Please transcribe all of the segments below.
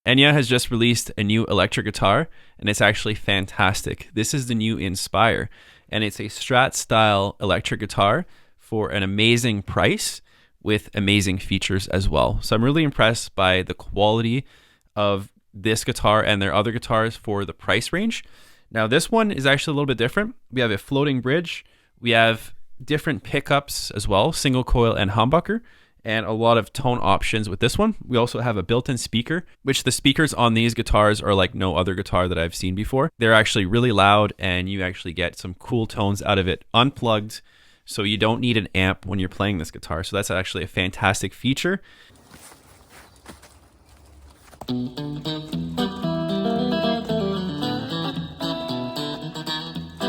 Enya has just released a new electric guitar, and it's actually fantastic. This is the new Inspire, and it's a Strat style electric guitar for an amazing price with amazing features as well. So I'm really impressed by the quality of this guitar and their other guitars for the price range. Now this one is actually a little bit different. We have a floating bridge. We have different pickups as well, single coil and humbucker, and a lot of tone options with this one. We also have a built-in speaker, which the speakers on these guitars are like no other guitar that I've seen before. They're actually really loud, and you actually get some cool tones out of it unplugged, so you don't need an amp when you're playing this guitar. So that's actually a fantastic feature.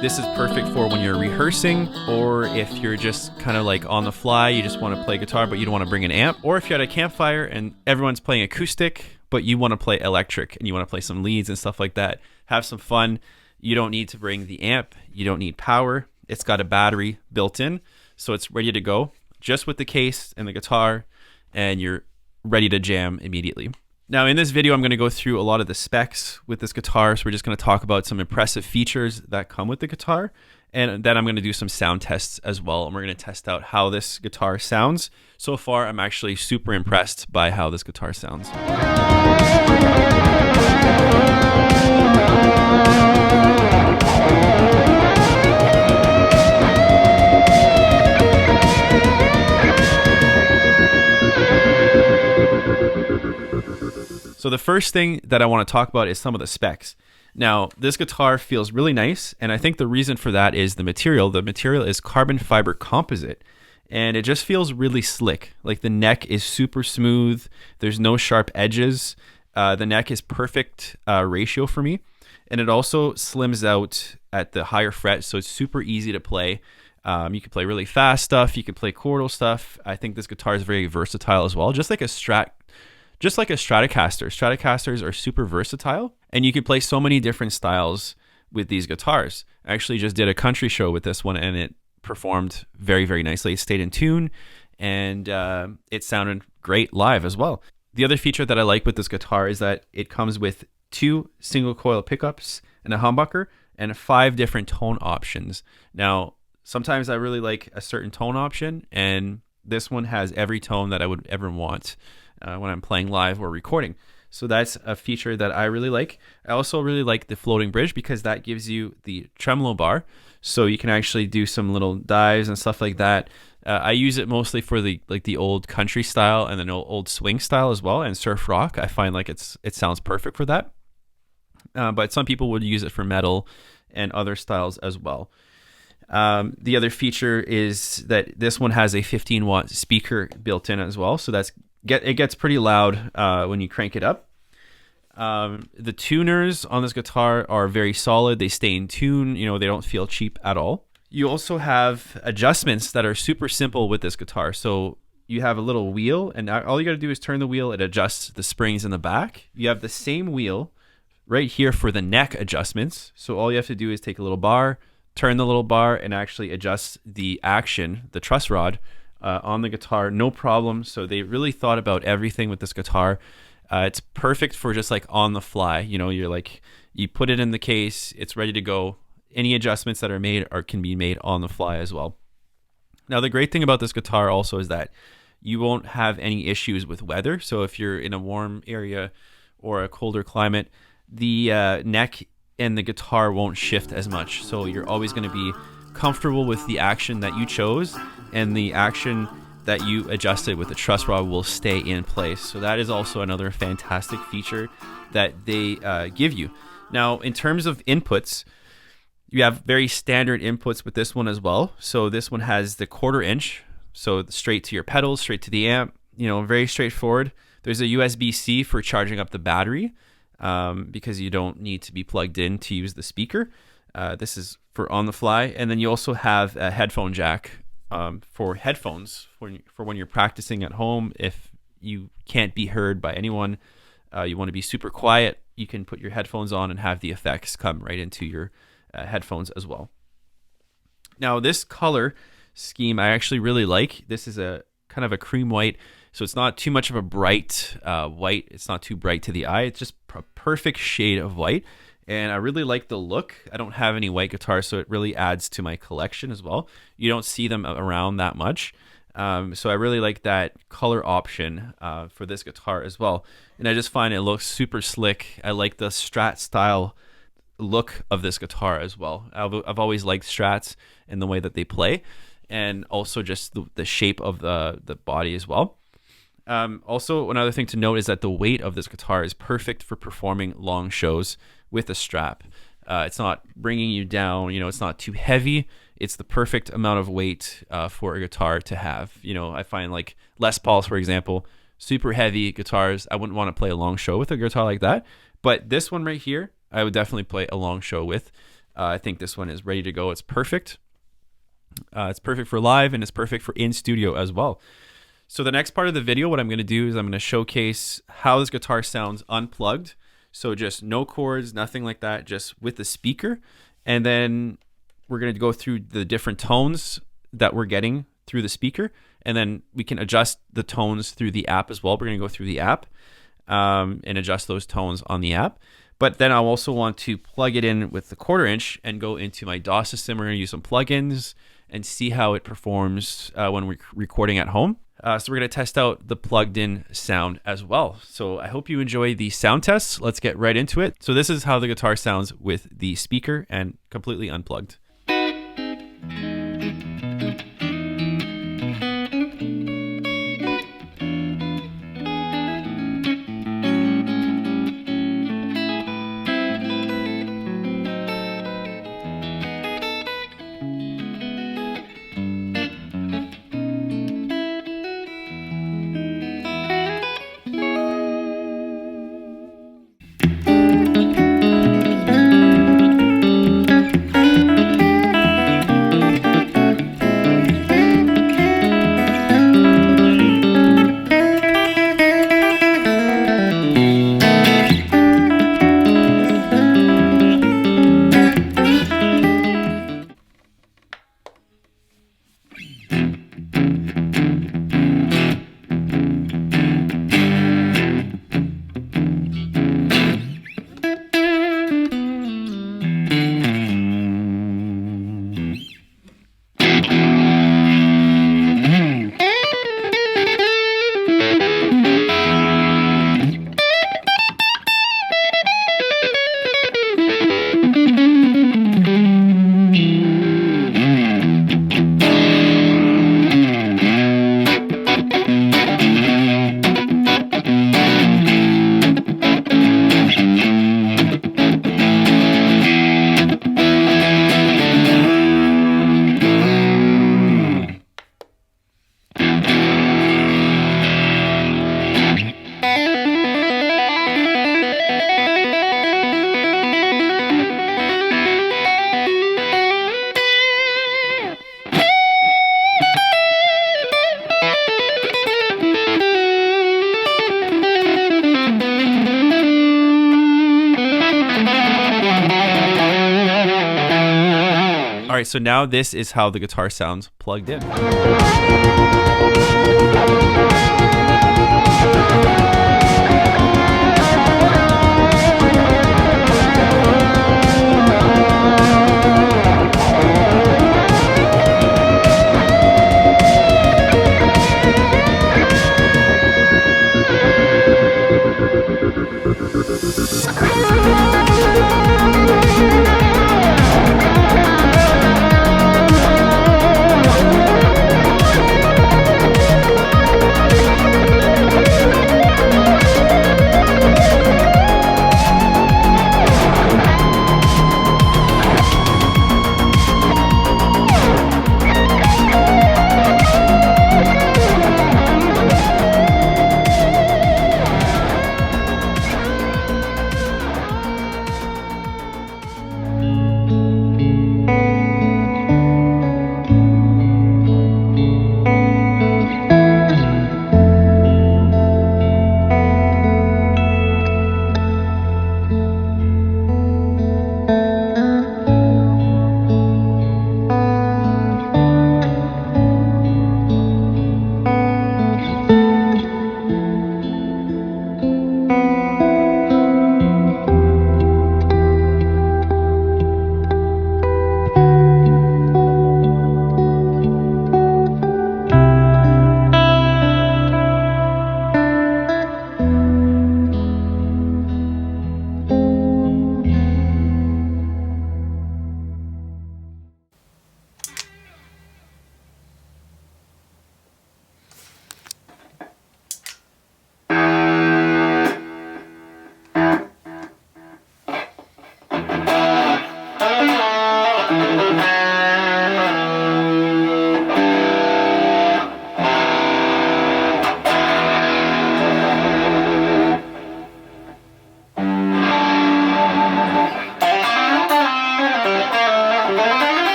This is perfect for when you're rehearsing, or if you're just kind of like on the fly, you just want to play guitar but you don't want to bring an amp, or if you're at a campfire and everyone's playing acoustic but you want to play electric and you want to play some leads and stuff like that, have some fun. You don't need to bring the amp, you don't need power. It's got a battery built in, so it's ready to go just with the case and the guitar, and you're ready to jam immediately. Now in this video, I'm going to go through a lot of the specs with this guitar. So we're just going to talk about some impressive features that come with the guitar. And then I'm going to do some sound tests as well. And we're going to test out how this guitar sounds. So far, I'm actually super impressed by how this guitar sounds. So the first thing that I want to talk about is some of the specs. Now, this guitar feels really nice, and I think the reason for that is the material. The material is carbon fiber composite, and it just feels really slick. Like the neck is super smooth. There's no sharp edges. The neck is perfect ratio for me, and it also slims out at the higher fret, so it's super easy to play. You can play really fast stuff. You can play chordal stuff. I think this guitar is very versatile as well, just like a Stratocaster. Stratocasters are super versatile, and you can play so many different styles with these guitars. I actually just did a country show with this one, and it performed very, very nicely. It stayed in tune, and it sounded great live as well. The other feature that I like with this guitar is that it comes with 2 single coil pickups and a humbucker and 5 different tone options. Now, sometimes I really like a certain tone option, and this one has every tone that I would ever want when I'm playing live or recording. So that's a feature that I really like. I also really like the floating bridge because that gives you the tremolo bar, so you can actually do some little dives and stuff like that. I use it mostly for the old country style and then old swing style as well, and surf rock. I find like it sounds perfect for that. But some people would use it for metal and other styles as well. The other feature is that this one has a 15-watt speaker built in as well, so it gets pretty loud when you crank it up. The tuners on this guitar are very solid. They stay in tune. They don't feel cheap at all. You also have adjustments that are super simple with this guitar. So you have a little wheel, and all you got to do is turn the wheel. It adjusts the springs in the back. You have the same wheel right here for the neck adjustments. So all you have to do is take a little bar, turn the little bar, and actually adjust the action, the truss rod, on the guitar, no problem. So they really thought about everything with this guitar. It's perfect for just like on the fly. You're like, you put it in the case, it's ready to go. Any adjustments that are made can be made on the fly as well. Now, the great thing about this guitar also is that you won't have any issues with weather. So if you're in a warm area or a colder climate, the neck and the guitar won't shift as much. So you're always going to be comfortable with the action that you chose, and the action that you adjusted with the truss rod will stay in place. So that is also another fantastic feature that they give you. Now, in terms of inputs, you have very standard inputs with this one as well. So this one has the 1/4 inch, so straight to your pedals, straight to the amp, very straightforward. There's a USB-C for charging up the battery, because you don't need to be plugged in to use the speaker. This is for on the fly. And then you also have a headphone jack for headphones for when you're practicing at home. If you can't be heard by anyone, you want to be super quiet, you can put your headphones on and have the effects come right into your headphones as well. Now, this color scheme I actually really like. This is a kind of a cream white So it's not too much of a bright white. It's not too bright to the eye. It's just a perfect shade of white. And I really like the look. I don't have any white guitars, so it really adds to my collection as well. You don't see them around that much. So I really like that color option for this guitar as well. And I just find it looks super slick. I like the Strat style look of this guitar as well. I've always liked Strats and the way that they play, and also just the shape of the body as well. Also, another thing to note is that the weight of this guitar is perfect for performing long shows with a strap. It's not bringing you down, it's not too heavy. It's the perfect amount of weight for a guitar to have. I find like Les Pauls, for example, super heavy guitars. I wouldn't want to play a long show with a guitar like that. But this one right here, I would definitely play a long show with. I think this one is ready to go. It's perfect. It's perfect for live, and it's perfect for in studio as well. So the next part of the video, what I'm going to do is I'm going to showcase how this guitar sounds unplugged. So just no chords, nothing like that, just with the speaker. And then we're going to go through the different tones that we're getting through the speaker. And then we can adjust the tones through the app as well. We're going to go through the app and adjust those tones on the app. But then I also want to plug it in with the 1/4 inch and go into my DAW system. We're going to use some plugins and see how it performs when we're recording at home. So we're going to test out the plugged in sound as well. So I hope you enjoy the sound tests. Let's get right into it. So this is how the guitar sounds with the speaker and completely unplugged. All right, so now this is how the guitar sounds plugged in.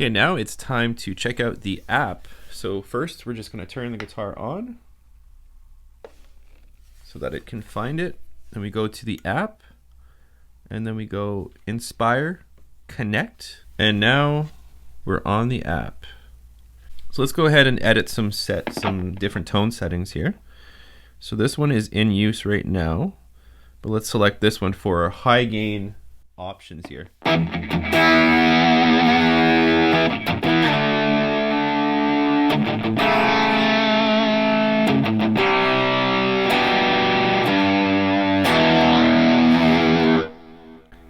Okay, now it's time to check out the app. So first, we're just going to turn the guitar on so that it can find it. Then we go to the app, and then we go Inspire, Connect, and now we're on the app. So let's go ahead and edit some different tone settings here. So this one is in use right now, but let's select this one for our high gain options here.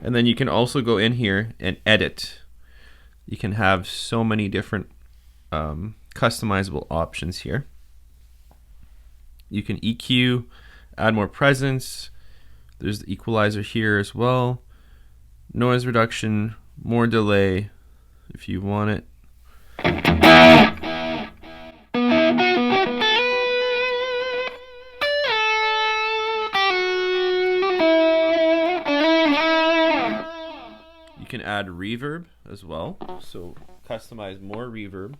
And then you can also go in here and edit. You can have so many different customizable options here. You can EQ, add more presence. There's the equalizer here as well. Noise reduction, more delay if you want it. You can add reverb as well, so customize more reverb.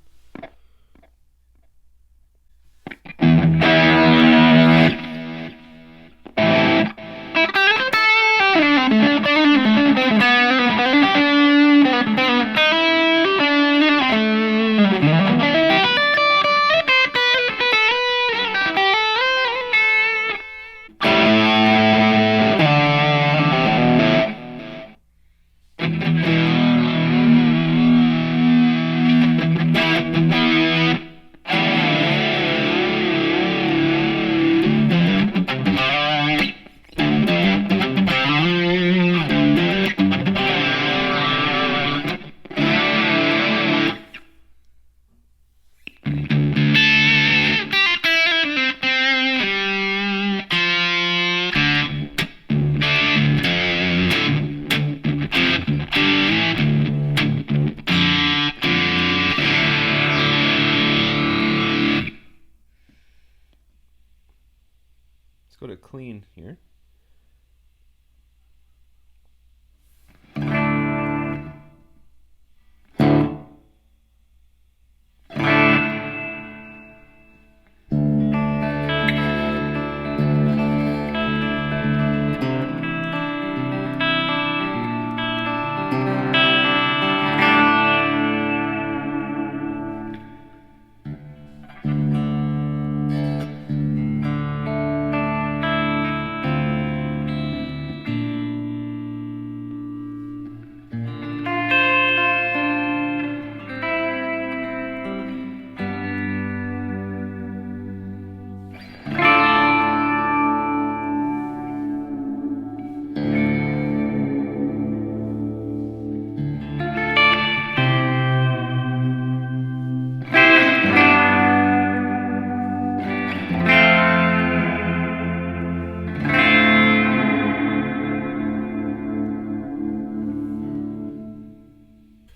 Let's go to clean here.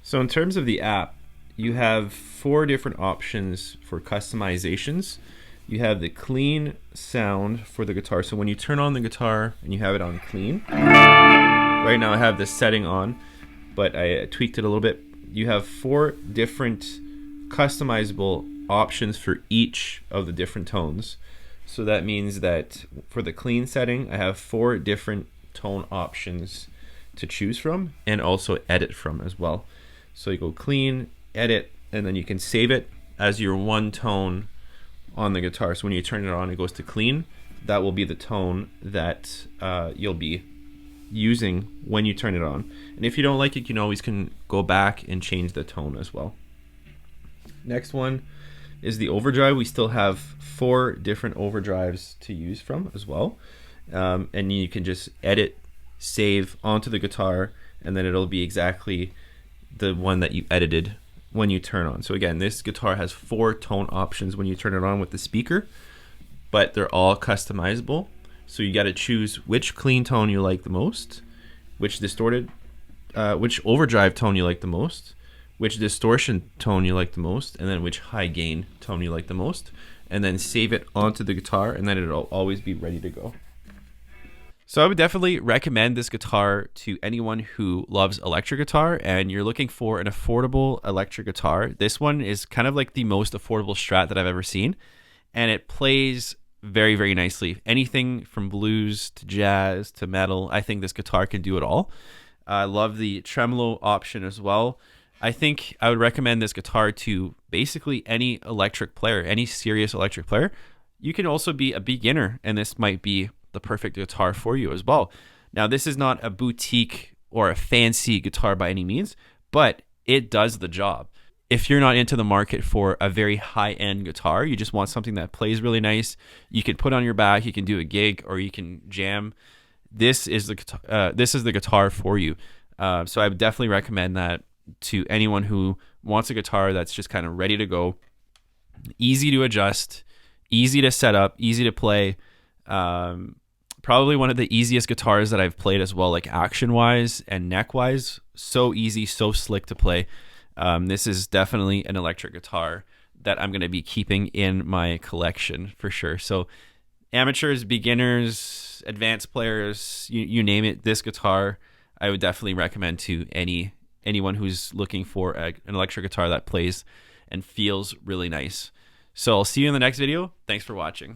So in terms of the app, you have 4 different options for customizations. You have the clean sound for the guitar. So when you turn on the guitar and you have it on clean, right now I have this setting on, but I tweaked it a little bit. You have 4 different customizable options for each of the different tones. So that means that for the clean setting, I have 4 different tone options to choose from and also edit from as well. So you go clean, edit, and then you can save it as your one tone on the guitar. So when you turn it on, it goes to clean. That will be the tone that you'll be using when you turn it on. And if you don't like it, you can always go back and change the tone as well. Next one is the overdrive. We still have 4 different overdrives to use from as well. And you can just edit, save onto the guitar, and then it'll be exactly the one that you edited when you turn on. So again, this guitar has 4 tone options when you turn it on with the speaker, but they're all customizable. So you got to choose which clean tone you like the most, which overdrive tone you like the most, which distortion tone you like the most, and then which high gain tone you like the most, and then save it onto the guitar, and then it'll always be ready to go. So I would definitely recommend this guitar to anyone who loves electric guitar and you're looking for an affordable electric guitar. This one is kind of like the most affordable Strat that I've ever seen, and it plays very, very nicely. Anything from blues to jazz to metal, I think this guitar can do it all. I love the tremolo option as well. I think I would recommend this guitar to basically any electric player, any serious electric player. You can also be a beginner, and this might be the perfect guitar for you as well. Now, this is not a boutique or a fancy guitar by any means, but it does the job. If you're not into the market for a very high-end guitar, you just want something that plays really nice, you can put on your back, you can do a gig, or you can jam. This is the guitar for you. So I would definitely recommend that to anyone who wants a guitar that's just kind of ready to go, easy to adjust, easy to set up, easy to play. Probably one of the easiest guitars that I've played as well, like action wise and neck wise. So easy, so slick to play. This is definitely an electric guitar that I'm going to be keeping in my collection for sure. So amateurs, beginners, advanced players, you name it, this guitar I would definitely recommend to anyone who's looking for an electric guitar that plays and feels really nice. So I'll see you in the next video. Thanks for watching.